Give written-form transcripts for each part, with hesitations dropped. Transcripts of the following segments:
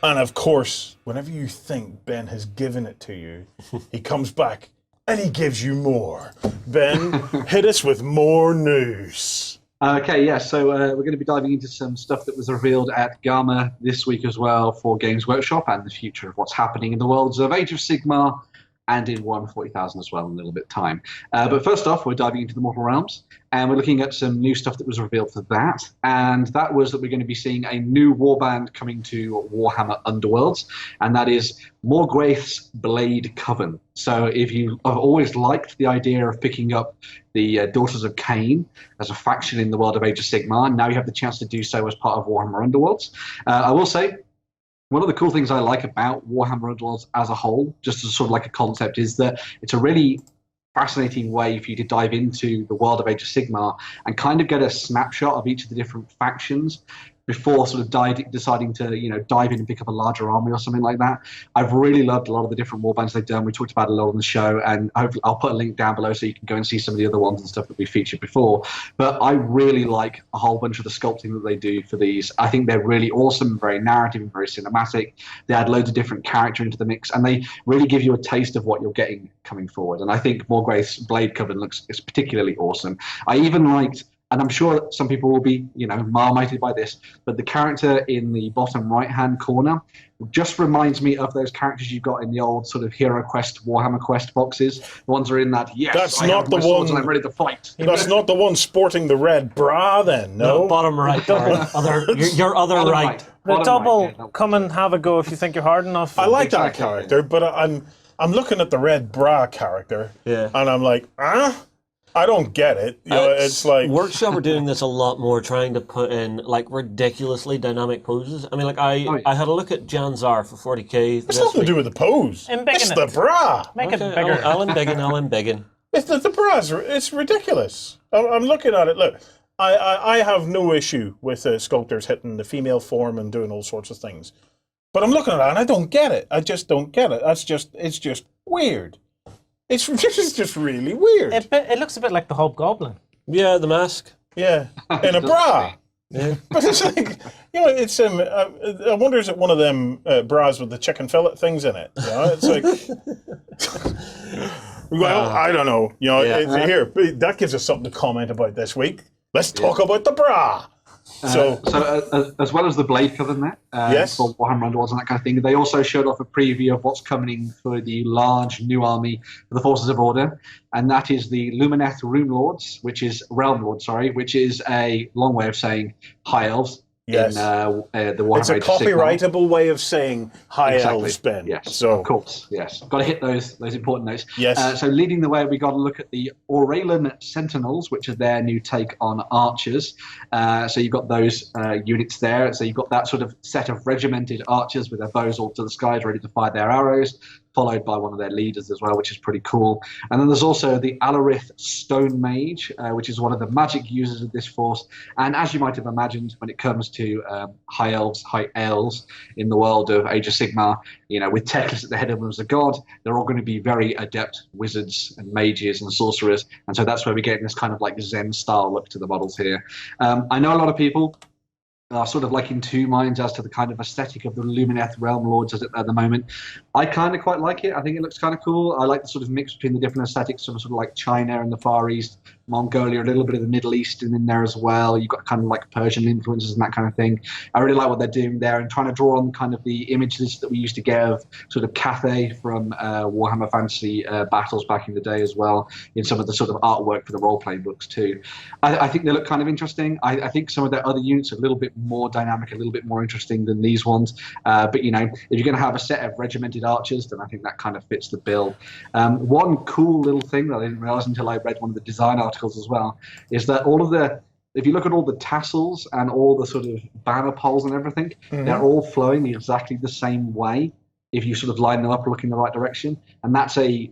And of course, whenever you think Ben has given it to you, he comes back and he gives you more. Ben, hit us with more news. Okay, yeah, so we're going to be diving into some stuff that was revealed at GAMA this week as well for Games Workshop and the future of what's happening in the worlds of Age of Sigmar and in Warhammer 40,000 as well in a little bit of time. But first off, we're diving into the Mortal Realms, and we're looking at some new stuff that was revealed for that. And that was that we're going to be seeing a new warband coming to Warhammer Underworlds, and that is Morgwaith's Blade Coven. So if you have always liked the idea of picking up the Daughters of Cain as a faction in the world of Age of Sigmar, now you have the chance to do so as part of Warhammer Underworlds. I will say, one of the cool things I like about Warhammer Underworlds as a whole, just as sort of like a concept, is that it's a really fascinating way for you to dive into the world of Age of Sigmar and kind of get a snapshot of each of the different factions before sort of deciding to dive in and pick up a larger army or something like that. I've really loved a lot of the different warbands they've done. We talked about a lot on the show, and hopefully I'll put a link down below so you can go and see some of the other ones and stuff that we featured before. But I really like a whole bunch of the sculpting that they do for these. I think they're really awesome, very narrative and very cinematic. They add loads of different character into the mix, and they really give you a taste of what you're getting coming forward. And I think Morgwaith's Blade Coven is particularly awesome. I even liked, and I'm sure some people will be, marmited by this, but the character in the bottom right-hand corner just reminds me of those characters you've got in the old sort of Hero Quest, Warhammer Quest boxes. The ones are in that, that's I not have the my swords one, and I'm ready to fight. That's not the one sporting the red bra, then, no? Bottom right. Your other Bottom right. The Bottom double, right, yeah, come and have a go if you think you're hard enough. I like Exactly, that character, but I'm looking at the red bra character, and I'm like, I don't get it. It's like Workshop are doing this a lot more, trying to put in like ridiculously dynamic poses. I mean, like I had a look at Jan Zar for 40k. it's nothing to do with the pose. Embiggen It's it. the bra. Make it bigger. Alan Biggin. It's the bra's. It's ridiculous. I'm looking at it. Look, I have no issue with sculptors hitting the female form and doing all sorts of things, but I'm looking at it and I don't get it. I just don't get it. It's just weird. It's just really weird. It looks a bit like the Hobgoblin. Yeah, the mask. Yeah, in a bra. Yeah. But it's like, it's I wonder, is it one of them bras with the chicken fillet things in it? It's like, well, I don't know. Here, that gives us something to comment about this week. Let's talk about the bra. So as well as the Blade Coven there, yes, for Warhammer Underworlds and that kind of thing, they also showed off a preview of what's coming for the large new army for the Forces of Order, and that is the Lumineth Realm Lords, which is a long way of saying High Elves. Yes. In the Warhammer it's a Age of Sigmar. copyrightable way of saying high elves, Ben. Yes, so of course, yes. Got to hit those important notes. Yes. So leading the way, we got to look at the Aurelian Sentinels, which are their new take on archers. So you've got those units there. So you've got that sort of set of regimented archers with their bows all to the skies, ready to fire their arrows, followed by one of their leaders as well, which is pretty cool. And then there's also the Alarith Stone Mage, which is one of the magic users of this force. And as you might have imagined, when it comes to high elves in the world of Age of Sigmar, with Teclis at the head of them as a god, they're all going to be very adept wizards and mages and sorcerers. And so that's where we're getting this kind of like Zen style look to the models here. I know a lot of people are sort of like in two minds as to the kind of aesthetic of the Lumineth Realm Lords at the moment. I kind of quite like it. I think it looks kind of cool. I like the sort of mix between the different aesthetics of sort of like China and the Far East, Mongolia, a little bit of the Middle Eastern in there as well. You've got kind of like Persian influences and that kind of thing. I really like what they're doing there and trying to draw on kind of the images that we used to get of sort of Cathay from Warhammer Fantasy battles back in the day as well, in some of the sort of artwork for the role-playing books too. I think they look kind of interesting. I think some of their other units are a little bit more dynamic, a little bit more interesting than these ones. But, if you're going to have a set of regimented archers, then I think that kind of fits the bill. One cool little thing that I didn't realize until I read one of the design articles as well is that if you look at all the tassels and all the sort of banner poles and everything, they're all flowing exactly the same way if you sort of line them up or look in the right direction. And that's a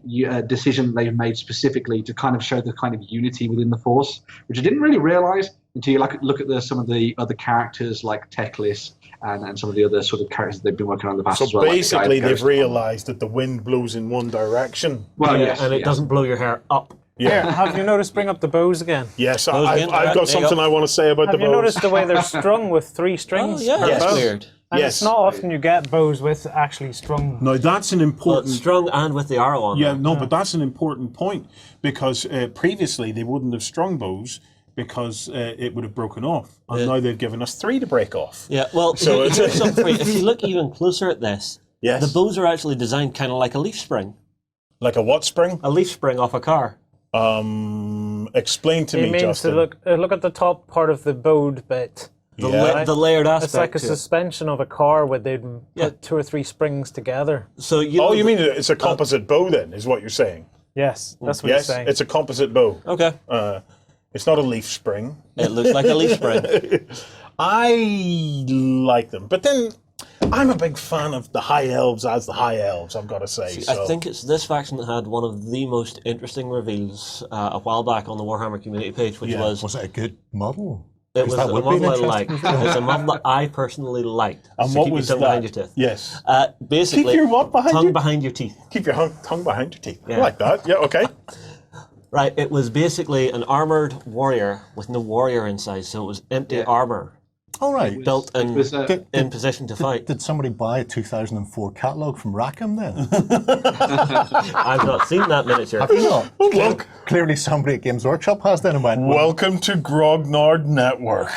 decision they've made specifically to kind of show the kind of unity within the Force, which I didn't really realize until you look at some of the other characters like Teclis and some of the other sort of characters they've been working on in the past as well. So basically, like they've realized that the wind blows in one direction. Well, yes, and it doesn't blow your hair up. Yeah. Here, have you noticed, bring up the bows again? Yes, I've got something I want to say about Have the you bows. noticed the way they're strung with 3 strings? Oh, yeah, per that's bow? weird. And Yes. it's not often you get bows with actually strung. Now that's an Well, important. it's strung and with the arrow on. Yeah, there. no, but that's an important point because previously they wouldn't have strung bows because it would have broken off, and now they've given us 3 to break off. Yeah, well, So here's it's- something for you. If you look even closer at this, Yes. the bows are actually designed kind of like a leaf spring. Like a what spring? A leaf spring off a car. Explain to It me, means Justin. to look at the top part of the bowed bit. Yeah. The layered aspect. It's like a to it. suspension of a car where they'd Yeah. put 2 or 3 springs together. So you. Oh, know you the- mean it's a composite bow then, is what you're saying? Yes, that's what Yes, he's saying. it's a composite bow. Okay. It's not a leaf spring. It looks like a leaf spring. I like them, but then I'm a big fan of the High Elves as the High Elves, I've got to say. I think it's this faction that had one of the most interesting reveals a while back on the Warhammer community page, which was Was it a good model? it was that a would be an model I liked. interesting It's a model that I personally liked. And So what keep was your tongue that? behind your teeth. Yes. Basically, Keep your what behind tongue your- behind your teeth. Keep your tongue behind your teeth. I Yeah. like that. Yeah, okay. Right, it was basically an armored warrior with no warrior inside, so it was empty armor All right. built in, It was, in position to fight. Did somebody buy a 2004 catalogue from Rackham then? I've not seen that miniature. Have you not? Look. Clearly somebody at Games Workshop has then and went, well, Welcome to Grognard Network.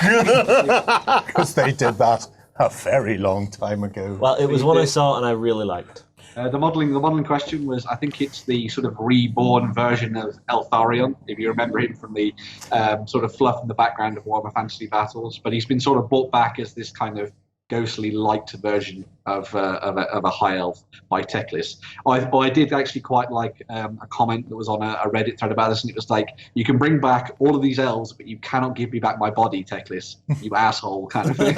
because they did that a very long time ago. Well, it was one I saw and I really liked. The modelling question was, I think it's the sort of reborn version of Eltharion, if you remember him from the sort of fluff in the background of Warhammer Fantasy Battles. But he's been sort of brought back as this kind of ghostly light version of a high elf by Teclis. I did actually quite like a comment that was on a Reddit thread about this, and it was like, you can bring back all of these elves, but you cannot give me back my body, Teclis, you asshole, kind of thing.